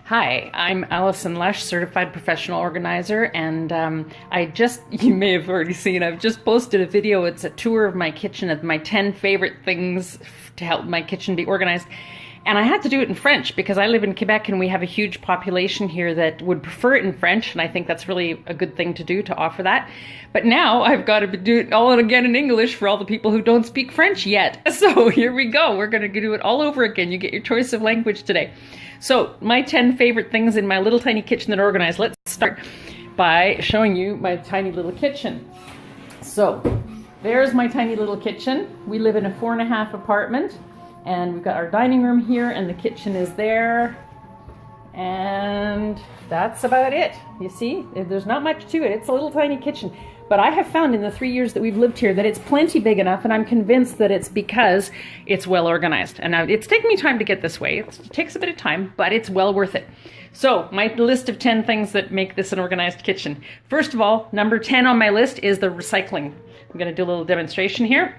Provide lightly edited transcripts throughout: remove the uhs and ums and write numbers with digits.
Hi, I'm Allison Lush, certified professional organizer, and you may have already seen, I've just posted a video. It's a tour of my kitchen of my 10 favorite things to help my kitchen be organized. And I had to do it in French because I live in Quebec and we have a huge population here that would prefer it in French, and I think that's really a good thing to do, to offer that. But now I've got to do it all again in English for all the people who don't speak French yet. So here we go. We're going to do it all over again. You get your choice of language today. So my 10 favorite things in my little tiny kitchen that are organized. Let's start by showing you my tiny little kitchen. So there's my tiny little kitchen. We live in a 4.5 apartment, and we've got our dining room here and the kitchen is there. And that's about it. You see, there's not much to it. It's a little tiny kitchen. But I have found in the 3 years that we've lived here that it's plenty big enough, and I'm convinced that it's because it's well organized. And now it's taken me time to get this way. It takes a bit of time, but it's well worth it. So my list of 10 things that make this an organized kitchen. First of all, number 10 on my list is the recycling. I'm going to do a little demonstration here.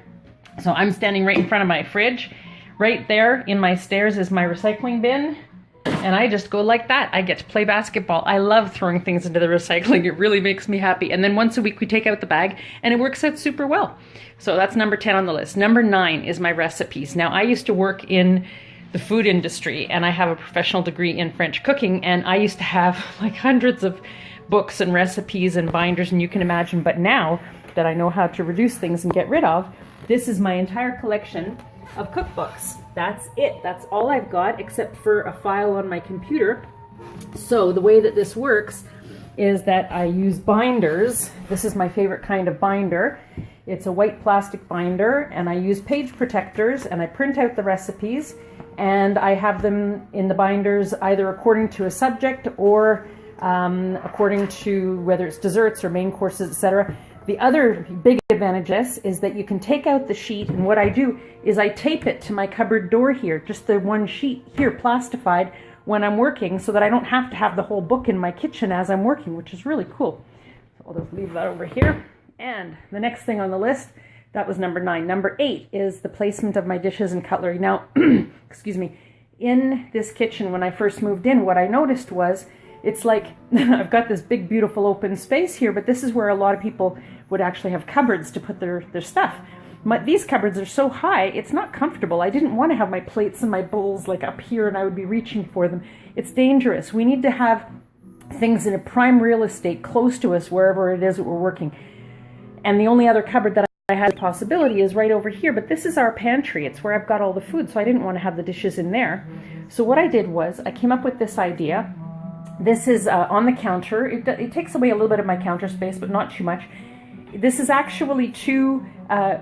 So I'm standing right in front of my fridge. Right there in my stairs is my recycling bin. And I just go like that. I get to play basketball. I love throwing things into the recycling. It really makes me happy. And then once a week we take out the bag and it works out super well. So that's number 10 on the list. Number 9 is my recipes. Now, I used to work in the food industry and I have a professional degree in French cooking, and I used to have like hundreds of books and recipes and binders, and you can imagine. But now that I know how to reduce things and get rid of, this is my entire collection of cookbooks. That's it. That's all I've got except for a file on my computer. So the way that this works is that I use binders. This is my favorite kind of binder. It's a white plastic binder, and I use page protectors, and I print out the recipes, and I have them in the binders either according to a subject or according to whether it's desserts or main courses, etc. The other big advantage of this is that you can take out the sheet, and what I do is I tape it to my cupboard door here, just the one sheet here plastified when I'm working, so that I don't have to have the whole book in my kitchen as I'm working, which is really cool. So I'll just leave that over here. And the next thing on the list, that was number 9. Number 8 is the placement of my dishes and cutlery. Now, excuse me, in this kitchen when I first moved in, what I noticed was it's like I've got this big, beautiful open space here, but this is where a lot of people would actually have cupboards to put their stuff. These cupboards are so high, it's not comfortable. I didn't want to have my plates and my bowls like up here and I would be reaching for them. It's dangerous. We need to have things in a prime real estate close to us wherever it is that we're working. And the only other cupboard that I had a possibility is right over here, but this is our pantry. It's where I've got all the food, so I didn't want to have the dishes in there. So what I did was I came up with this idea. This is on the counter. It takes away a little bit of my counter space, but not too much. This is actually 2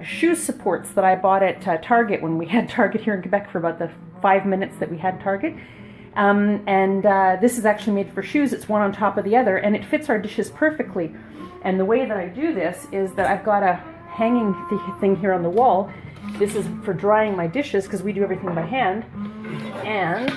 shoe supports that I bought at Target when we had Target here in Quebec for about the 5 minutes that we had Target. This is actually made for shoes. It's one on top of the other, and it fits our dishes perfectly. And the way that I do this is that I've got a hanging thing here on the wall. This is for drying my dishes because we do everything by hand. And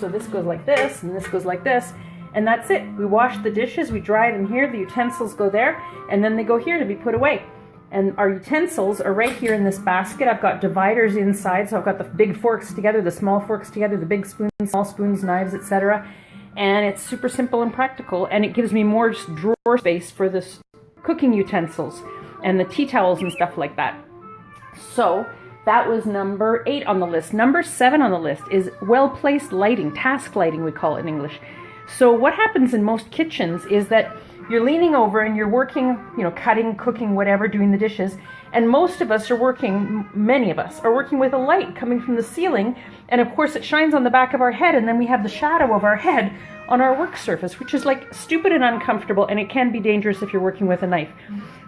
so this goes like this, and this goes like this, and that's it. We wash the dishes, we dry it in here, the utensils go there, and then they go here to be put away. And our utensils are right here in this basket. I've got dividers inside, so I've got the big forks together, the small forks together, the big spoons, small spoons, knives, etc. And it's super simple and practical, and it gives me more just drawer space for this cooking utensils and the tea towels and stuff like that. So that was number 8 on the list. Number 7 on the list is well-placed lighting, task lighting we call it in English. So what happens in most kitchens is that you're leaning over and you're working, cutting, cooking, whatever, doing the dishes, and most of us are working, many of us, are working with a light coming from the ceiling, and of course it shines on the back of our head, and then we have the shadow of our head on our work surface, which is like stupid and uncomfortable, and it can be dangerous if you're working with a knife.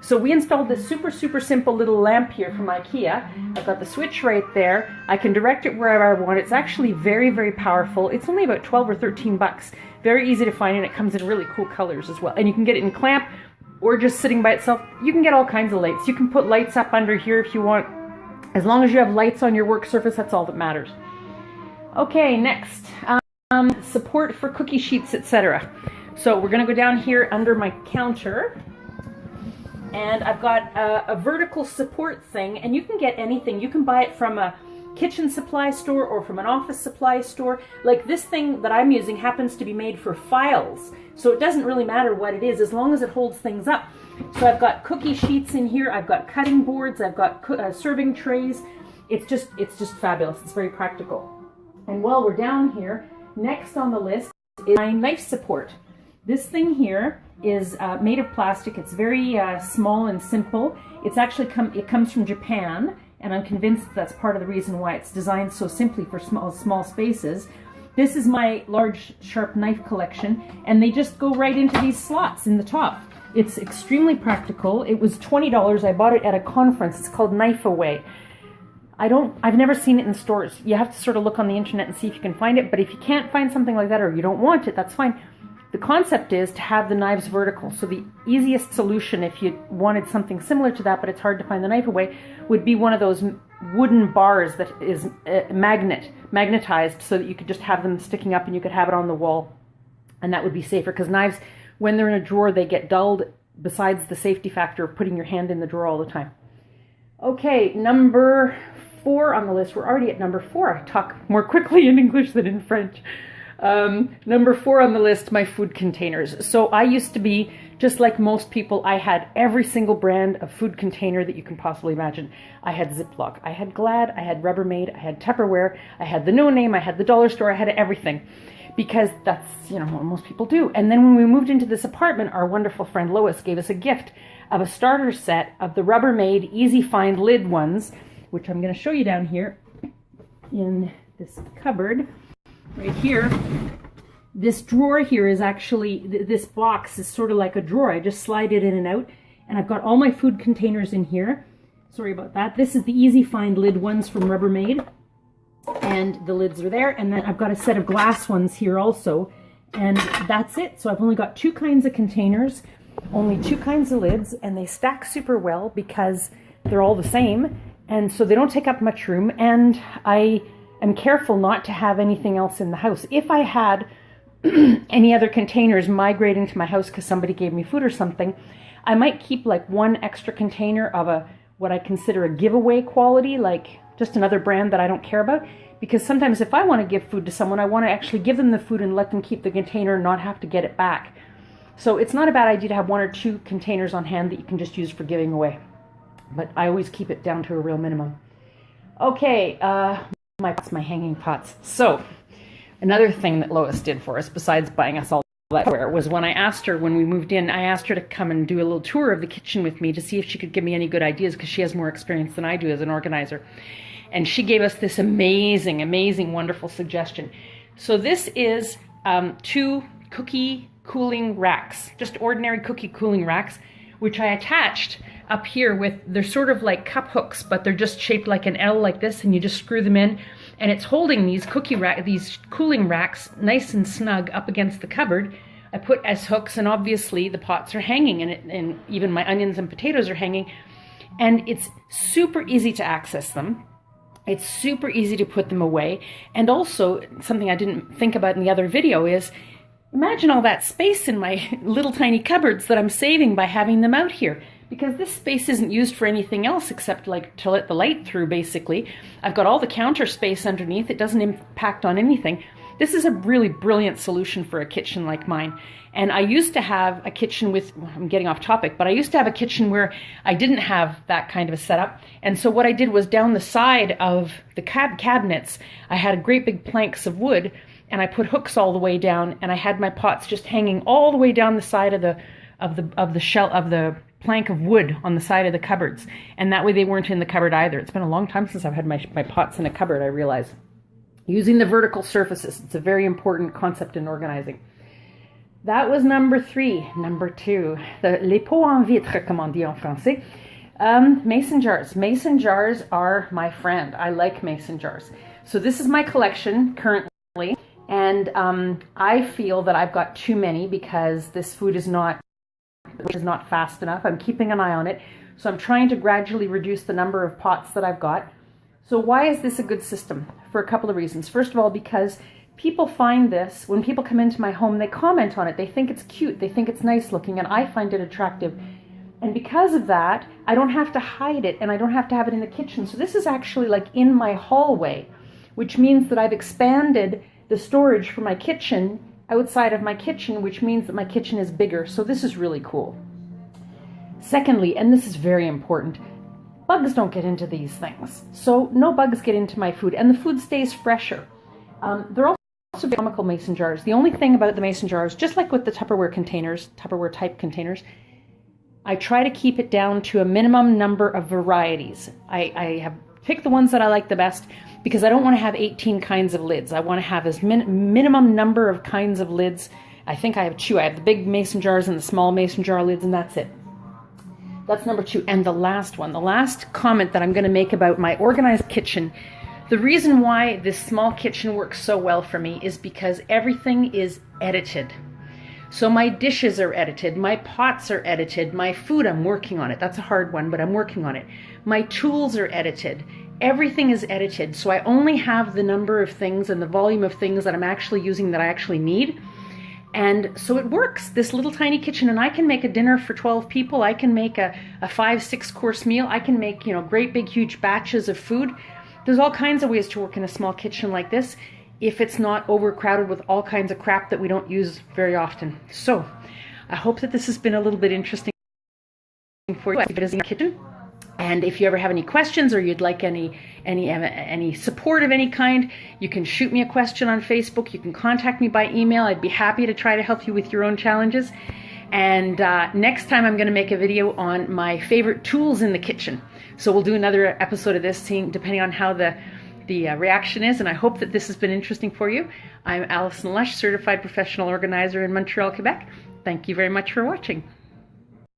So we installed this super, super simple little lamp here from IKEA. I've got the switch right there. I can direct it wherever I want. It's actually very, very powerful. It's only about 12 or 13 bucks. Very easy to find, and it comes in really cool colors as well. And you can get it in clamp or just sitting by itself. You can get all kinds of lights. You can put lights up under here if you want. As long as you have lights on your work surface, that's all that matters. Okay, next. Support for cookie sheets, etc. So we're going to go down here under my counter, and I've got a vertical support thing, and you can get anything. You can buy it from a kitchen supply store or from an office supply store. Like this thing that I'm using happens to be made for files, so it doesn't really matter what it is as long as it holds things up. So I've got cookie sheets in here, I've got cutting boards, I've got serving trays. It's just fabulous. It's very practical. And while we're down here, next on the list is my knife support. This thing here is made of plastic. It's very small and simple. It's actually it comes from Japan, and I'm convinced that's part of the reason why it's designed so simply for small spaces. This is my large sharp knife collection, and they just go right into these slots in the top. It's extremely practical. It was $20. I bought it at a conference. It's called Knife Away. I've never seen it in stores. You have to sort of look on the internet and see if you can find it, but if you can't find something like that or you don't want it, that's fine. The concept is to have the knives vertical. So the easiest solution, if you wanted something similar to that, but it's hard to find the knife away, would be one of those wooden bars that is magnetized, so that you could just have them sticking up and you could have it on the wall. And that would be safer, because knives, when they're in a drawer, they get dulled, besides the safety factor of putting your hand in the drawer all the time. Okay, number 4 on the list. We're already at number 4. I talk more quickly in English than in French. Number 4 on the list, my food containers. So I used to be, just like most people, I had every single brand of food container that you can possibly imagine. I had Ziploc, I had Glad, I had Rubbermaid, I had Tupperware, I had the No Name, I had the dollar store, I had everything. Because that's, what most people do. And then when we moved into this apartment, our wonderful friend Lois gave us a gift of a starter set of the Rubbermaid Easy Find lid ones, which I'm going to show you down here in this cupboard. Right here, this drawer here is actually, this box is sort of like a drawer. I just slide it in and out, and I've got all my food containers in here. Sorry about that. This is the Easy Find lid ones from Rubbermaid, and the lids are there. And then I've got a set of glass ones here also, and that's it. So I've only got 2 kinds of containers, only 2 kinds of lids, and they stack super well because they're all the same, and so they don't take up much room, and I am careful not to have anything else in the house. If I had any other containers migrating to my house because somebody gave me food or something, I might keep like 1 extra container of what I consider a giveaway quality, like just another brand that I don't care about, because sometimes if I want to give food to someone, I want to actually give them the food and let them keep the container and not have to get it back. So it's not a bad idea to have 1 or 2 containers on hand that you can just use for giving away, but I always keep it down to a real minimum. Okay, my hanging pots. So another thing that Lois did for us, besides buying us all that ware, was when I asked her, when we moved in, I asked her to come and do a little tour of the kitchen with me to see if she could give me any good ideas, because she has more experience than I do as an organizer. And she gave us this amazing, wonderful suggestion. So this is 2 cookie cooling racks, just ordinary cookie cooling racks, which I attached up here with, they're sort of like cup hooks, but they're just shaped like an L like this, and you just screw them in, and it's holding these these cooling racks nice and snug up against the cupboard. I put S hooks, and obviously the pots are hanging, and even my onions and potatoes are hanging, and it's super easy to access them. It's super easy to put them away. And also, something I didn't think about in the other video is, imagine all that space in my little tiny cupboards that I'm saving by having them out here. Because this space isn't used for anything else except like to let the light through, basically. I've got all the counter space underneath. It doesn't impact on anything. This is a really brilliant solution for a kitchen like mine. And I used to have a kitchen with, I'm getting off topic, but I used to have a kitchen where I didn't have that kind of a setup. And so what I did was, down the side of the cabinets, I had great big planks of wood, and I put hooks all the way down, and I had my pots just hanging all the way down the side of the plank of wood on the side of the cupboards. And that way they weren't in the cupboard either. It's been a long time since I've had my pots in a cupboard, I realize. Using the vertical surfaces, it's a very important concept in organizing. That was number 3. Number 2, les pots en vitre, comme on dit en français. Mason jars. Mason jars are my friend. I like mason jars. So this is my collection currently, and I feel that I've got too many because this food is not fast enough. I'm keeping an eye on it, so I'm trying to gradually reduce the number of pots that I've got. So why is this a good system? For a couple of reasons. First of all, because people find this, when people come into my home, they comment on it. They think it's cute, they think it's nice looking, and I find it attractive. And because of that, I don't have to hide it and I don't have to have it in the kitchen. So this is actually like in my hallway, which means that I've expanded the storage for my kitchen outside of my kitchen, which means that my kitchen is bigger. So this is really cool. Secondly, and this is very important, bugs don't get into these things. So no bugs get into my food, and the food stays fresher. They're also economical mason jars. The only thing about the mason jars, just like with the Tupperware containers, Tupperware type containers, I try to keep it down to a minimum number of varieties. I have picked the ones that I like the best because I don't want to have 18 kinds of lids. I want to have as minimum number of kinds of lids. I think I have 2. I have the big mason jars and the small mason jar lids, and that's it. That's number 2. And the last one, the last comment that I'm going to make about my organized kitchen, the reason why this small kitchen works so well for me is because everything is edited. So my dishes are edited, my pots are edited, my food, I'm working on it. That's a hard one, but I'm working on it. My tools are edited. Everything is edited. So I only have the number of things and the volume of things that I'm actually using that I actually need. And so it works, this little tiny kitchen, and I can make a dinner for 12 people. I can make a 5-6 course meal. I can make, great big huge batches of food. There's all kinds of ways to work in a small kitchen like this if it's not overcrowded with all kinds of crap that we don't use very often. So I hope that this has been a little bit interesting for you if it is in the kitchen. And if you ever have any questions or you'd like any support of any kind, you can shoot me a question on Facebook. You can contact me by email. I'd be happy to try to help you with your own challenges. And next time I'm going to make a video on my favorite tools in the kitchen. So we'll do another episode of this, seeing depending on how the reaction is. And I hope that this has been interesting for you. I'm Alison Lush, Certified Professional Organizer in Montreal, Quebec. Thank you very much for watching.